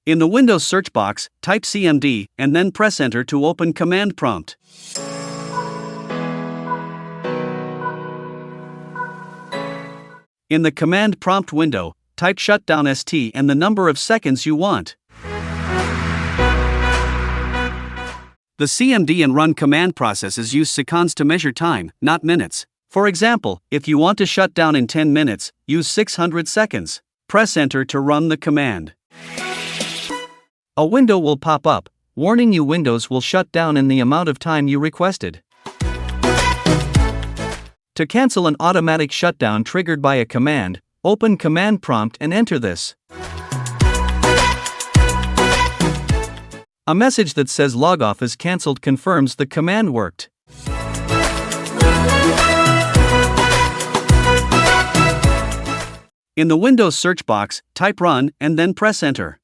In the Windows search box, type CMD and then press Enter to open command prompt. In the command prompt window, type Shutdown ST and the number of seconds you want. The CMD and run command processes use seconds to measure time, not minutes. For example, if you want to shut down in 10 minutes, use 600 seconds. Press Enter to run the command. A window will pop up, warning you Windows will shut down in the amount of time you requested. To cancel an automatic shutdown triggered by a command, open command prompt and enter this. A message that says logoff is cancelled confirms the command worked. In the Windows search box, type Run and then press Enter.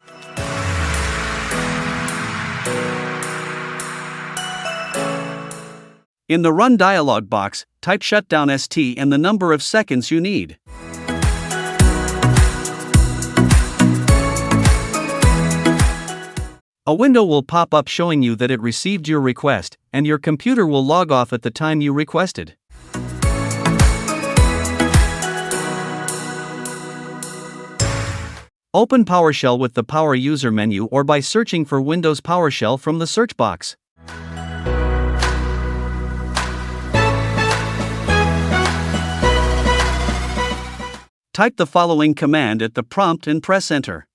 In the Run dialog box, type Shutdown ST and the number of seconds you need. A window will pop up showing you that it received your request, and your computer will log off at the time you requested. Open PowerShell with the Power User menu or by searching for Windows PowerShell from the search box. Type the following command at the prompt and press Enter.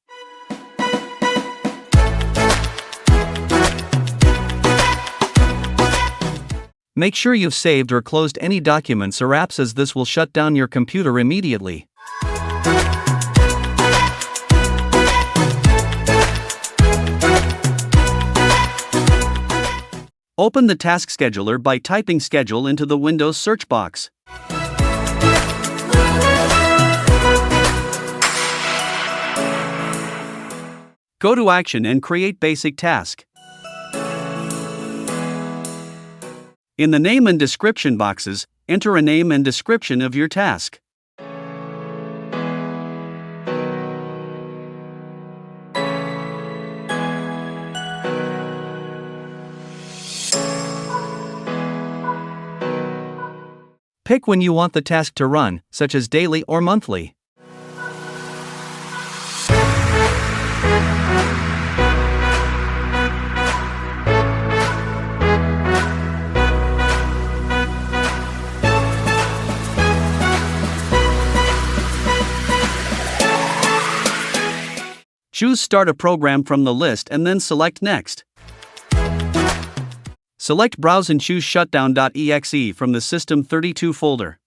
Make sure you've saved or closed any documents or apps, as this will shut down your computer immediately. Open the task scheduler by typing Schedule into the Windows search box. Go to Action and create basic task. In the name and description boxes, enter a name and description of your task. Pick when you want the task to run, such as daily or monthly. Choose Start a Program from the list and then select Next. Select Browse and choose Shutdown.exe from the System32 folder.